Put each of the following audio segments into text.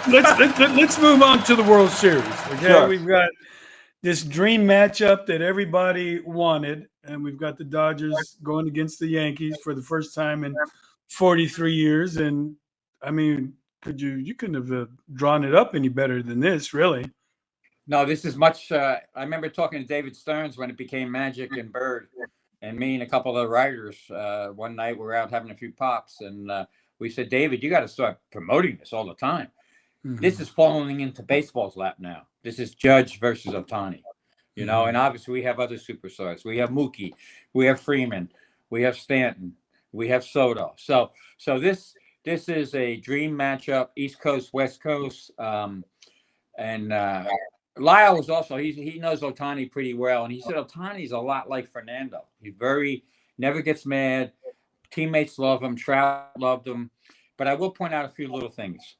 let's move on to the World Series. Okay, Sure. we've got this dream matchup that everybody wanted, and we've got the Dodgers going against the Yankees for the first time in 43 years. And I mean, you couldn't have drawn it up any better than this, really. No, this is much. I remember talking to David Stearns when it became Magic and Bird, and me and a couple of the writers. One night we were out having a few pops, and we said, David, you got to start promoting this all the time. This Mm-hmm. is falling into baseball's lap now. This is Judge versus Ohtani, and obviously we have other superstars. We have Mookie, we have Freeman, we have Stanton, we have Soto. So this is a dream matchup, East Coast, West Coast, and Lyle was also he knows Ohtani pretty well, and he said Ohtani's a lot like Fernando. He never gets mad. Teammates love him. Trout loved him. But I will point out a few little things.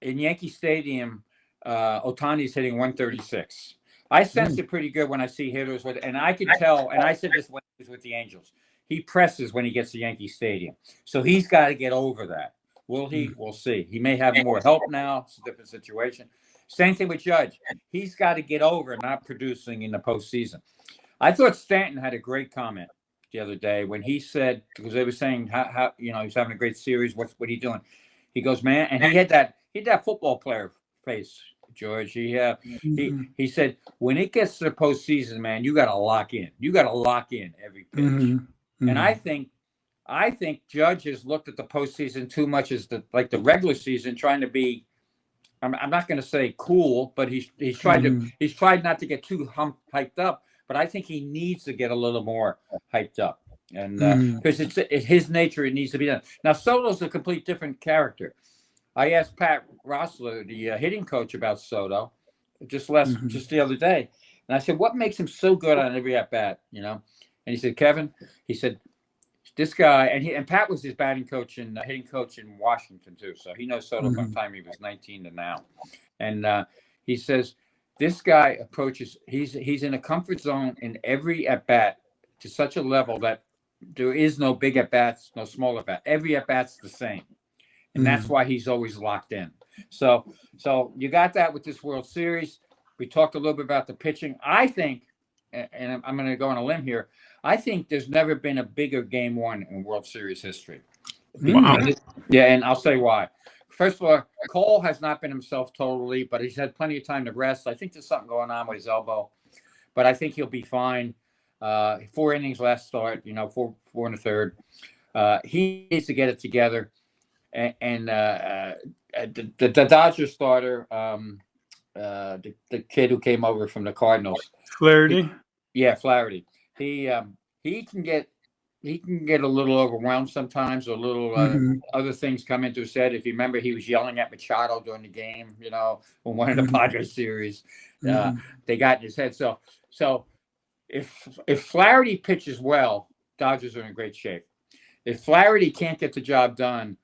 In Yankee Stadium, Ohtani's hitting 136. I sense it pretty good when I see hitters with, and I can tell. And I said this when he was with the Angels. He presses when he gets to Yankee Stadium, so he's got to get over that. Will he? We'll see. He may have more help now. It's a different situation. Same thing with Judge. He's got to get over not producing in the postseason. I thought Stanton had a great comment the other day when he said, because they were saying how he's having a great series. What are you doing? He goes, man, and he had that football player face, George. He said, when it gets to the postseason, man, you got to lock in. You got to lock in every pitch. And I think Judge has looked at the postseason too much as the regular season, trying to be. I'm not going to say cool, but he's tried not to get too hyped up. But I think he needs to get a little more hyped up, and because it's his nature, it needs to be done. Now Soto's a complete different character. I asked Pat Rossler, the hitting coach, about Soto just the other day, and I said, "What makes him so good on every at bat?" And he said, "Kevin," he said, this guy, and Pat was his batting coach and hitting coach in Washington too, so he knows Soto from the time he was 19 to now. And he says this guy approaches. He's in a comfort zone in every at bat to such a level that there is no big at bats, no small at bat. Every at bat's the same, and that's why he's always locked in. So you got that with this World Series. We talked a little bit about the pitching. I think, and I'm going to go on a limb here, I think there's never been a bigger game one in World Series history. Wow. Yeah, and I'll say why. First of all, Cole has not been himself totally, but he's had plenty of time to rest. I think there's something going on with his elbow, but I think he'll be fine. 4 innings last start, 4 and a third. He needs to get it together. And the Dodgers starter, the kid who came over from the Cardinals, Flaherty. Flaherty. He can get a little overwhelmed sometimes, or a little other things come into his head. If you remember, he was yelling at Machado during the game, when one of the Padres series, they got in his head. So if Flaherty pitches well, Dodgers are in great shape. If Flaherty can't get the job done,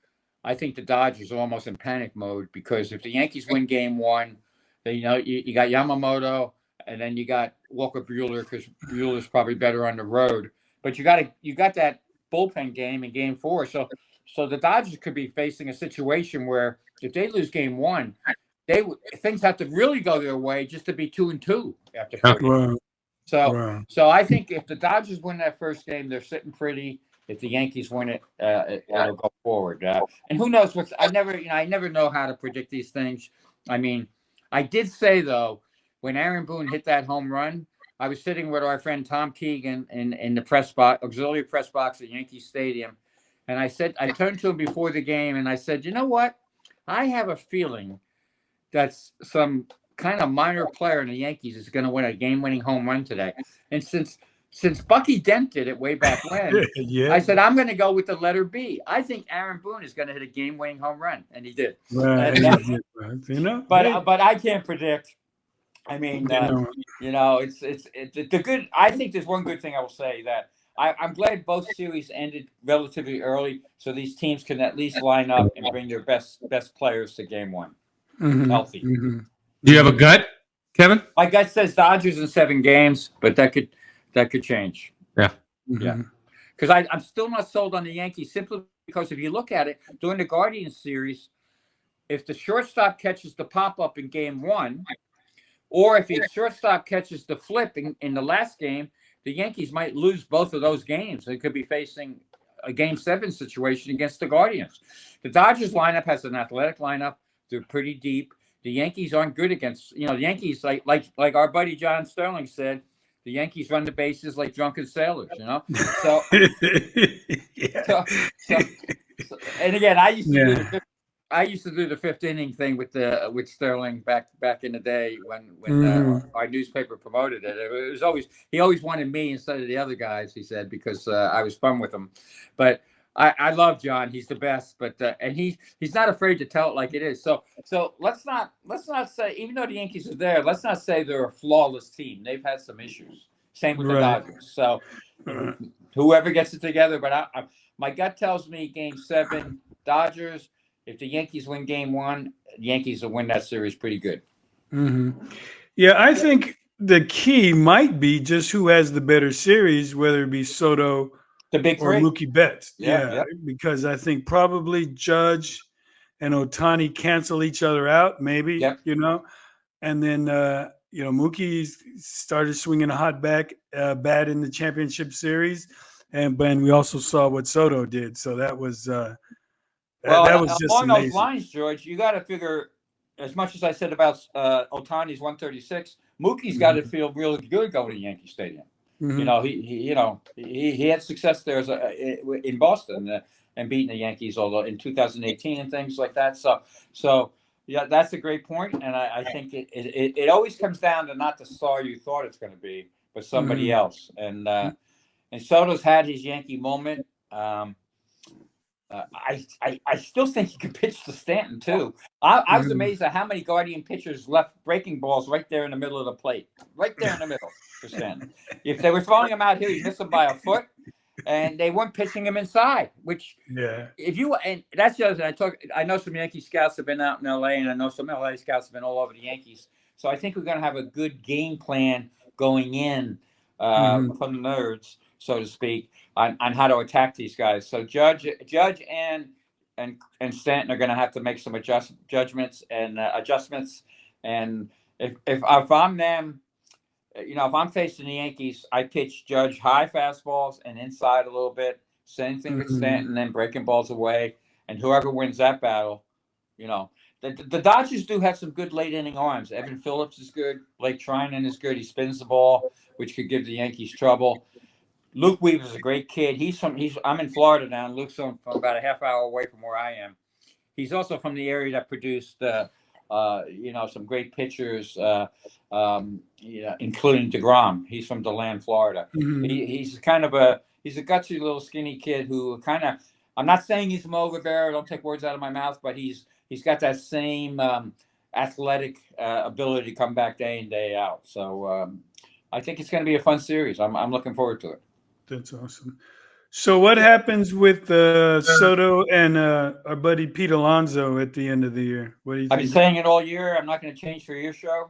I think the Dodgers are almost in panic mode, because if the Yankees win game one, then you got Yamamoto, and then you got Walker Buehler, because Buehler's probably better on the road. But you got that bullpen game in game 4. So the Dodgers could be facing a situation where if they lose game one, things have to really go their way just to be 2-2 after 30. Wow. So I think if the Dodgers win that first game, they're sitting pretty. If the Yankees win it, it'll go forward. And who knows I never know how to predict these things. I mean, I did say though, when Aaron Boone hit that home run, I was sitting with our friend Tom Keegan in the press box, auxiliary press box at Yankee Stadium, and I turned to him before the game and I said, you know what? I have a feeling that some kind of minor player in the Yankees is going to win a game-winning home run today. And since Bucky Dent did it way back when, I said, I'm going to go with the letter B. I think Aaron Boone is going to hit a game-winning home run, and he did. Right. But I can't predict. I mean, it's the good. I think there's one good thing I will say, that I'm glad both series ended relatively early, so these teams can at least line up and bring their best players to game one, healthy. Do you have a gut, Kevin? My gut says Dodgers in 7 games, but that could change. Yeah. Because I'm still not sold on the Yankees, simply because if you look at it during the Guardians series, if the shortstop catches the pop-up in game 1, or if the shortstop catches the flip in the last game, the Yankees might lose both of those games. They could be facing a Game 7 situation against the Guardians. The Dodgers lineup has an athletic lineup. They're pretty deep. The Yankees aren't good against, the Yankees, like our buddy John Sterling said, the Yankees run the bases like drunken sailors, So, Yeah. so and again, I used to Yeah. do the fifth inning thing with Sterling back in the day when our newspaper promoted it. It was he always wanted me instead of the other guys. He said because I was fun with him, but I love John. He's the best. But and he's not afraid to tell it like it is. So let's not say, even though the Yankees are there, let's not say they're a flawless team. They've had some issues. Same with the Dodgers. So whoever gets it together, but my gut tells me Game 7, Dodgers. If the Yankees win Game 1, the Yankees will win that series pretty good. Yeah, I think the key might be just who has the better series, whether it be Soto The big or three. Mookie Betts. Yeah. Because I think probably Judge and Ohtani cancel each other out, maybe, and then Mookie started swinging a hot bat in the championship series, and we also saw what Soto did. So that was that was just along amazing. those lines, George, you got to figure, as much as I said about Ohtani's 136, Mookie's got to feel really good going to Yankee Stadium. He had success there in Boston and beating the Yankees, although in 2018 and things like that. So yeah, that's a great point, and I think it always comes down to not the star you thought it's going to be, but somebody else. And Soto's had his Yankee moment. I still think he could pitch to Stanton too. I was amazed at how many Guardian pitchers left breaking balls right there in the middle of the plate, right there in the middle for Stanton. If they were throwing him out here, he'd miss him by a foot, and they weren't pitching him inside. Which, and that's the other thing. I know some Yankee scouts have been out in LA, and I know some LA scouts have been all over the Yankees. So I think we're going to have a good game plan going in from the nerds, so to speak, on how to attack these guys. So Judge and Stanton are going to have to make some adjustments. And if I'm them, if I'm facing the Yankees, I pitch Judge high fastballs and inside a little bit. Same thing with Stanton, then breaking balls away. And whoever wins that battle, the Dodgers do have some good late inning arms. Evan Phillips is good. Blake Trinan is good. He spins the ball, which could give the Yankees trouble. Luke Weaver's a great kid. I'm in Florida now, and Luke's from about a half hour away from where I am. He's also from the area that produced, some great pitchers, including DeGrom. He's from DeLand, Florida. He's he's a gutsy little skinny kid who I'm not saying he's from over there. Don't take words out of my mouth, but he's got that same athletic ability to come back day in, day out. So I think it's going to be a fun series. I'm looking forward to it. That's awesome. So what happens with Soto and our buddy Pete Alonso at the end of the year? What do you think? I've been saying it all year. I'm not going to change for your show.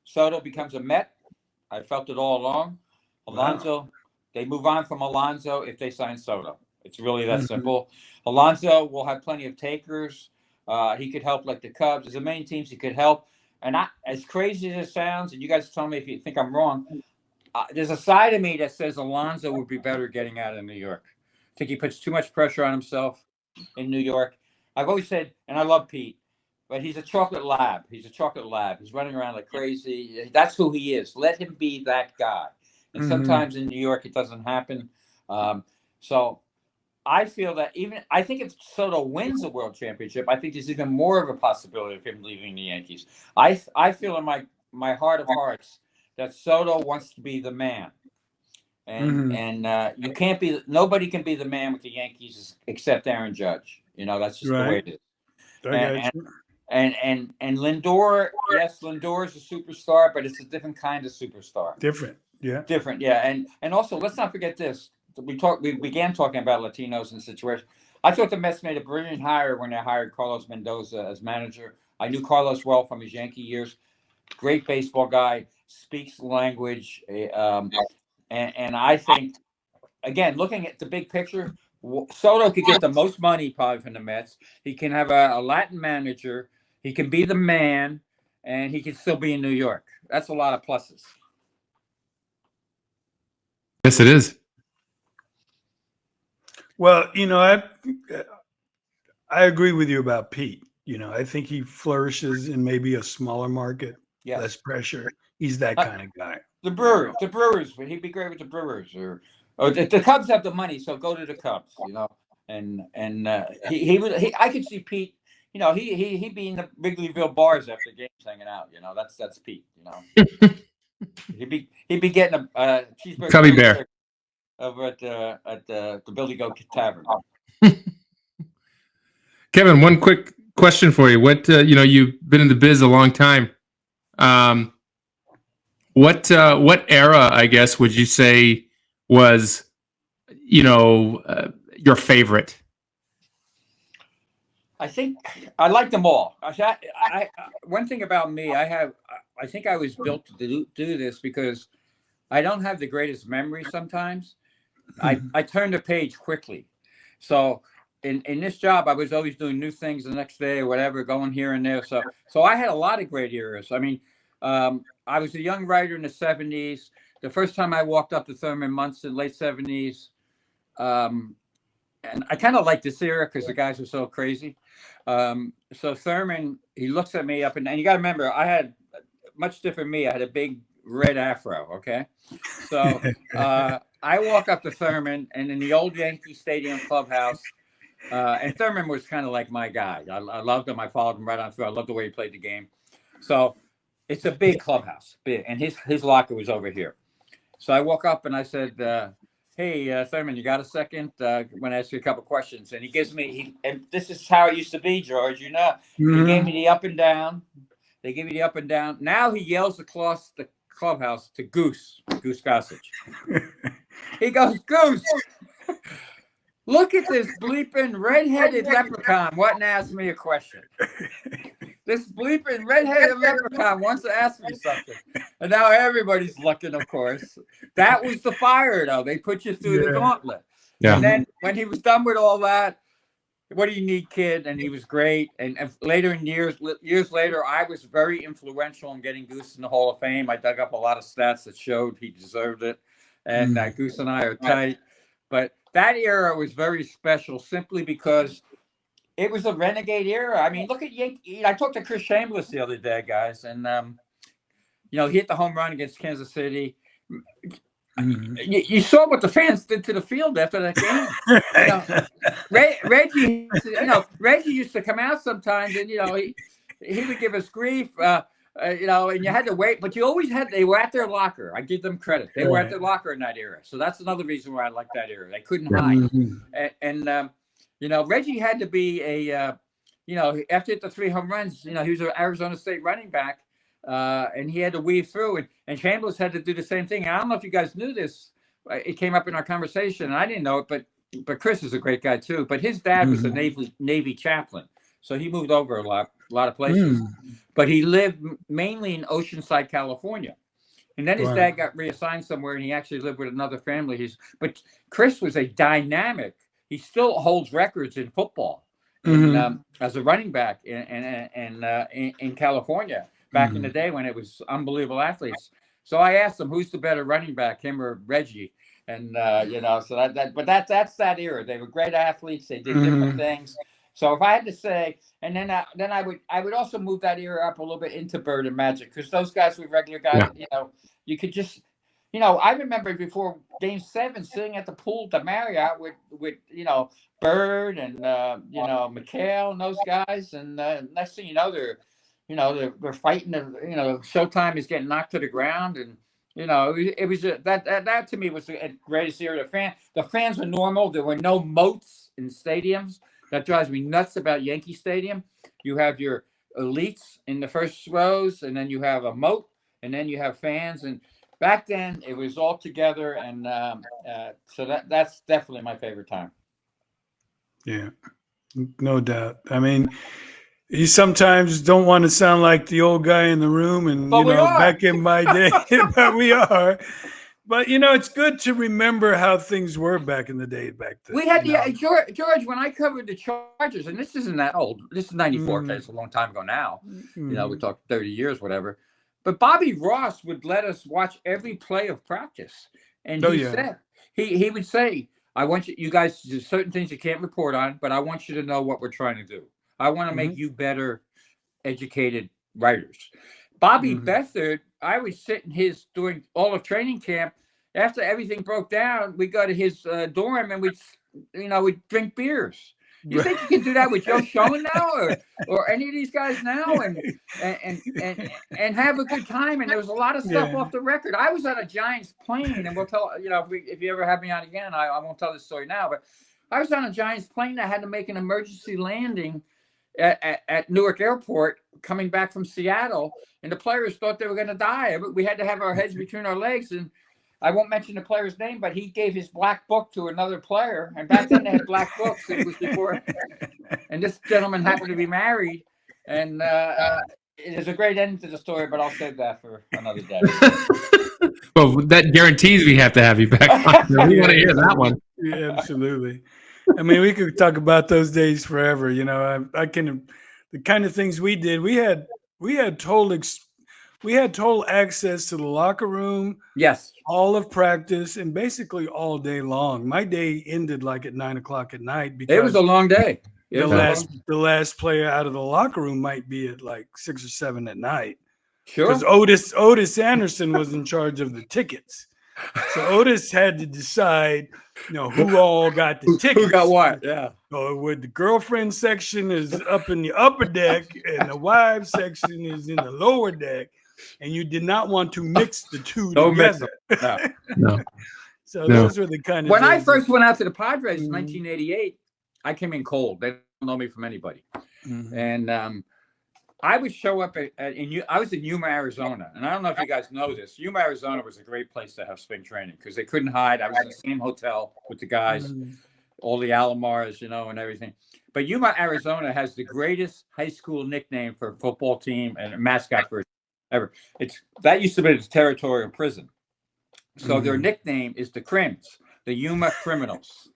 Soto becomes a Met. I felt it all along. Alonso, they move on from Alonso if they sign Soto. It's really that simple. Alonso will have plenty of takers. He could help like the Cubs. There's a million teams he could help. And as crazy as it sounds, and you guys tell me if you think I'm wrong, there's a side of me that says Alonso would be better getting out of New York. I think he puts too much pressure on himself in New York. I've always said, and I love Pete, but he's a chocolate lab. He's running around like crazy. That's who he is. Let him be that guy. And sometimes in New York, it doesn't happen. So I feel that I think if Soto wins the World Championship, I think there's even more of a possibility of him leaving the Yankees. I feel in my heart of hearts that Soto wants to be the man, and you can't be. Nobody can be the man with the Yankees except Aaron Judge. That's just the way it is. And Lindor, yes, Lindor is a superstar, but it's a different kind of superstar. Different, yeah. And also, let's not forget this. We began talking about Latinos and situation. I thought the Mets made a brilliant hire when they hired Carlos Mendoza as manager. I knew Carlos well from his Yankee years. Great baseball guy, speaks the language, and I think, again, looking at the big picture, Soto could get the most money probably from the Mets. He can have a Latin manager He can be the man, and he can still be in New York. That's a lot of pluses. Yes, it is. Well, I agree with you about Pete. I think he flourishes in maybe a smaller market, Yes. less pressure. He's that kind of guy. The Brewers, but he'd be great with the Brewers, or the Cubs have the money, so go to the Cubs, And I could see Pete. He'd be in the Wrigleyville bars after games, hanging out. That's Pete. he'd be getting a cheeseburger Cubby Bear over at the Billy Goat Tavern. Kevin, one quick question for you. What you've been in the biz a long time. What era, I guess, would you say was, your favorite? I think I like them all. One thing about me, I think I was built to do this because I don't have the greatest memory sometimes. I turn the page quickly. So in this job, I was always doing new things the next day or whatever, going here and there. So I had a lot of great eras. I mean, I was a young writer in the 70s. The first time I walked up to Thurman Munson, late 70s. And I kind of like this era because the guys were so crazy. So Thurman, he looks at me up and you got to remember, I had much different me. I had a big red afro. Okay. So I walk up to Thurman, and in the old Yankee Stadium clubhouse, and Thurman was kind of like my guy. I loved him. I followed him right on through. I loved the way he played the game. So it's a big clubhouse, big, and his locker was over here. So I woke up and I said, hey, Thurman, you got a second? I want to ask you a couple questions. And he gives me, and this is how it used to be, George, He gave me the up and down. They give me the up and down. Now he yells across the clubhouse to Goose Gossage. He goes, Goose, look at this bleeping redheaded leprechaun wanting to ask me a question. This bleeping redheaded leprechaun wants to ask me something. And now everybody's looking, of course. That was the fire, though. They put you through the gauntlet. Yeah. And then when he was done with all that, what do you need, kid? And he was great. And later in years later, I was very influential in getting Goose in the Hall of Fame. I dug up a lot of stats that showed he deserved it. And Goose and I are tight. But that era was very special simply because it was a renegade era. I mean, look at Yankee. I talked to Chris Chambliss the other day, guys, and he hit the home run against Kansas City. You saw what the fans did to the field after that game. Reggie used to come out sometimes, and he would give us grief. And you had to wait, but they were at their locker. I give them credit. They were at their locker in that era. So that's another reason why I like that era. They couldn't hide. And Reggie had to be after the 3 home runs, he was an Arizona State running back, and he had to weave through. And Chambliss had to do the same thing. I don't know if you guys knew this. It came up in our conversation, and I didn't know it, but Chris is a great guy too. But his dad was a Navy chaplain, so he moved over a lot of places. But he lived mainly in Oceanside, California. And then his dad got reassigned somewhere, and he actually lived with another family. But Chris was a dynamic. He still holds records in football as a running back in California back in the day when it was unbelievable athletes. So I asked him, who's the better running back, him or Reggie? And so that's that era. They were great athletes. They did different things. So if I had to say, and then I would also move that era up a little bit into Bird and Magic, because those guys were regular guys. You could just. I remember before Game 7 sitting at the pool at the Marriott with Bird and McHale and those guys, and next thing you know, they're fighting. Showtime is getting knocked to the ground, and it was that to me was the greatest era. The fans were normal. There were no moats in stadiums. That drives me nuts about Yankee Stadium. You have your elites in the first rows, and then you have a moat, and then you have fans. And back then, it was all together, and so that's definitely my favorite time. Yeah, no doubt. I mean, you sometimes don't want to sound like the old guy in the room, and back in my day, but we are. But it's good to remember how things were back in the day. Back then, We had George, when I covered the Chargers, and this isn't that old. This is '94. Okay, it's a long time ago now. We talked 30 years, whatever. But Bobby Ross would let us watch every play of practice, and said he would say, "I want you guys to do certain things you can't report on, but I want you to know what we're trying to do. I want to make you better, educated writers." Bobby Beathard, I would sit in during all of training camp. After everything broke down, we go to his dorm and we'd drink beers. You think you can do that with Joe Schoen now, or any of these guys now, and have a good time? And there was a lot of stuff off the record. I was on a Giants plane, and we'll tell if you ever have me on again, I won't tell this story now, but I was on a Giants plane that had to make an emergency landing at Newark Airport coming back from Seattle, and the players thought they were going to die. We had to have our heads between our legs, and I won't mention the player's name, but he gave his black book to another player, and back then they had black books. It was before, and this gentleman happened to be married, and there's a great end to the story, but I'll save that for another day. Well, that guarantees we have to have you back on. We want to hear that one. Yeah, absolutely. I mean, we could talk about those days forever. I can, the kind of things we did. We had total access to the locker room. Yes. All of practice and basically all day long. My day ended like at 9 o'clock at night because it was a long day. The last player out of the locker room might be at like 6 or 7 at night. Sure. Because Otis Anderson was in charge of the tickets. So Otis had to decide, who all got the tickets. Who got what? Yeah. So with the girlfriend section is up in the upper deck and the wives section is in the lower deck. And you did not want to mix the two together. No. So those were the kind of. When I first went out to the Padres in 1988, I came in cold. They don't know me from anybody. And I would show up I was in Yuma, Arizona. And I don't know if you guys know this. Yuma, Arizona was a great place to have spring training because they couldn't hide. I was in the same hotel with the guys, all the Alomars, and everything. But Yuma, Arizona has the greatest high school nickname for a football team and a mascot for ever. That used to be the territorial prison. So their nickname is the Crims, the Yuma Criminals.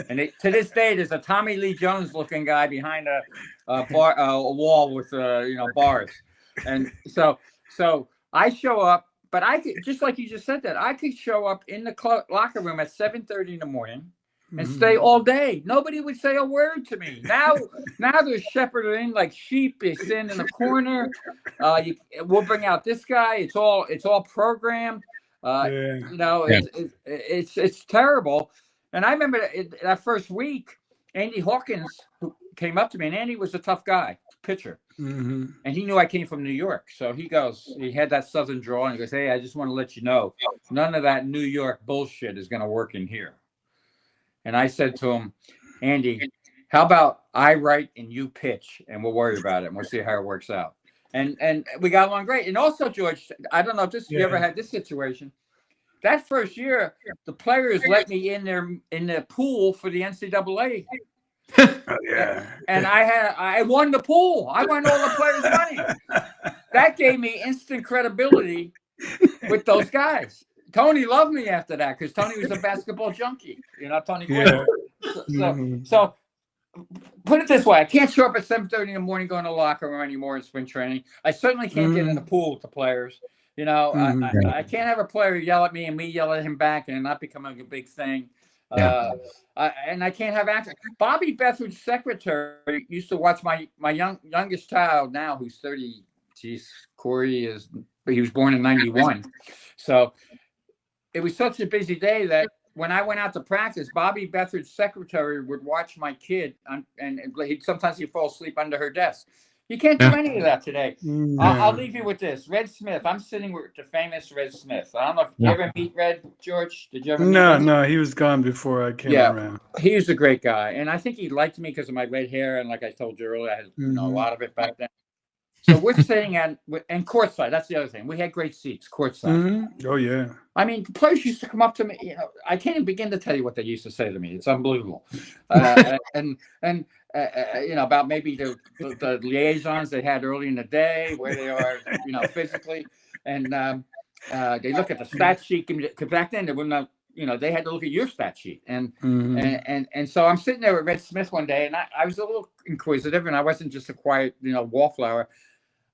And to this day, there's a Tommy Lee Jones looking guy behind a wall with bars. And so I show up, but I could, just like you just said that, I could show up in the locker room at 7:30 in the morning and stay all day. Nobody would say a word to me. Now they're shepherded in like sheep. They stand in the corner. We'll bring out this guy. It's all programmed. It's terrible. And I remember that first week, Andy Hawkins who came up to me, and Andy was a tough guy, pitcher, and he knew I came from New York. So he had that Southern drawl, and he goes, "Hey, I just want to let you know, none of that New York bullshit is going to work in here." And I said to him, "Andy, how about I write and you pitch, and we'll worry about it, and we'll see how it works out." And we got along great. And also, George, I don't know if you ever had this situation. That first year, the players let me in the pool for the NCAA. And I won the pool. I won all the players' money. That gave me instant credibility with those guys. Tony loved me after that because Tony was a basketball junkie. Tony. Yeah. So put it this way: I can't show up at 7:30 in the morning going to the locker room anymore in spring training. I certainly can't get in the pool with the players. I can't have a player yell at me and me yell at him back and not becoming a big thing. And I can't have access. Bobby Beathard's secretary used to watch my youngest child now, who's 30. Geez, Corey he was born in 91. So it was such a busy day that when I went out to practice, Bobby Beathard's secretary would watch my kid, and sometimes he'd fall asleep under her desk. You can't do any of that today. I'll leave you with this. Red Smith. I'm sitting with the famous Red Smith. I don't know if you ever meet Red, George. Did you ever meet Red? No, he was gone before I came around. He was a great guy. And I think he liked me because of my red hair. And like I told you earlier, I had a lot of it back then. So we're sitting and courtside. That's the other thing. We had great seats, courtside. Oh, yeah. I mean, the players used to come up to me. I can't even begin to tell you what they used to say to me. It's unbelievable. About maybe the liaisons they had early in the day, where they are, physically. And they look at the stat sheet, because back then they wouldn't have, they had to look at your stat sheet. And so I'm sitting there with Red Smith one day, and I was a little inquisitive, and I wasn't just a quiet, wallflower.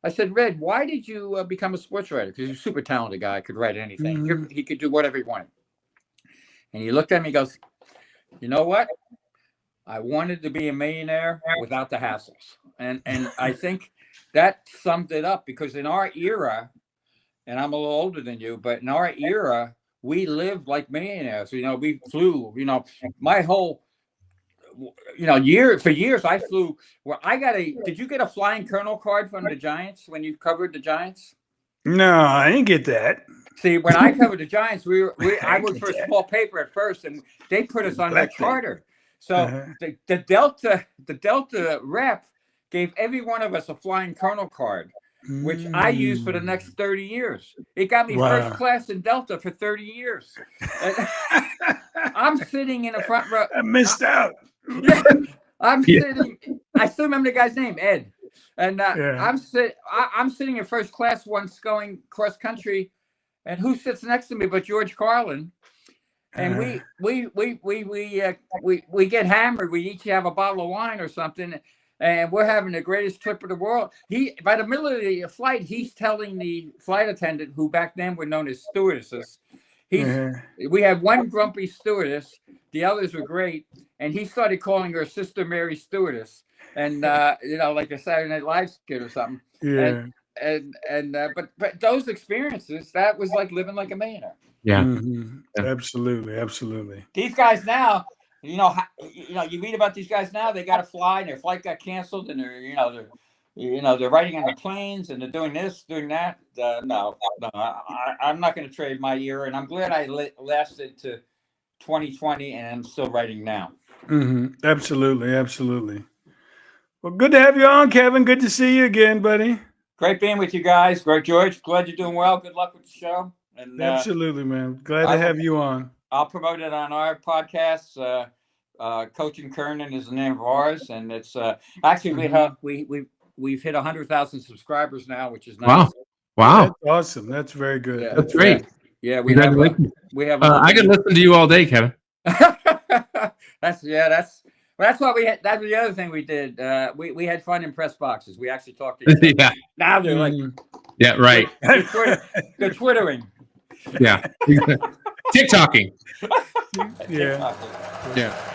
I said, Red, why did you become a sports writer? Because he's a super talented guy, could write anything. He could do whatever he wanted. And he looked at me and goes, you know what? I wanted to be a millionaire without the hassles. And I think that summed it up, because in our era, and I'm a little older than you, but in our era, we lived like millionaires. We flew, my whole, for years I flew. Well, did you get a flying colonel card from the Giants when you covered the Giants? No, I didn't get that. See, when I covered the Giants, I worked for a small paper at first, and they put us on their charter. So the Delta rep gave every one of us a flying colonel card, which I used for the next 30 years. It got me first class in Delta for 30 years. I'm sitting in the front row. I missed out. Yeah, I'm sitting. I still remember the guy's name, Ed. And I'm sitting in first class once going cross country, and who sits next to me but George Carlin? And we get hammered. We each have a bottle of wine or something, and we're having the greatest trip of the world. By the middle of the flight, he's telling the flight attendant, who back then were known as stewardesses. We had one grumpy stewardess. The others were great, and he started calling her Sister Mary Stewardess, and like a Saturday Night Live skit or something. Yeah. But those experiences, that was like living like a millionaire. Yeah. Absolutely. These guys now, you read about these guys now. They got to fly, and their flight got canceled, and they're riding on the planes, and they're doing this, doing that. No, I'm not going to trade my era, and I'm glad I lasted to 2020, and I'm still writing now. Absolutely. Well, good to have you on, Kevin. Good to see you again, buddy. Great being with you guys. Great, George. Glad you're doing well. Good luck with the show. And absolutely, man. Glad to have you on. I'll promote it on our podcast. Coaching Kernan is the name of ours, and it's actually we've hit 100,000 subscribers now, which is nice. Wow. That's awesome. That's very good. Yeah, that's great. Yeah, we have. I could listen to you all day, Kevin. That's what we had. That was the other thing we did. We had fun in press boxes. We actually talked to each other. Yeah. Now they're like, yeah, right. They're twittering. Yeah. TikToking. Yeah. Yeah.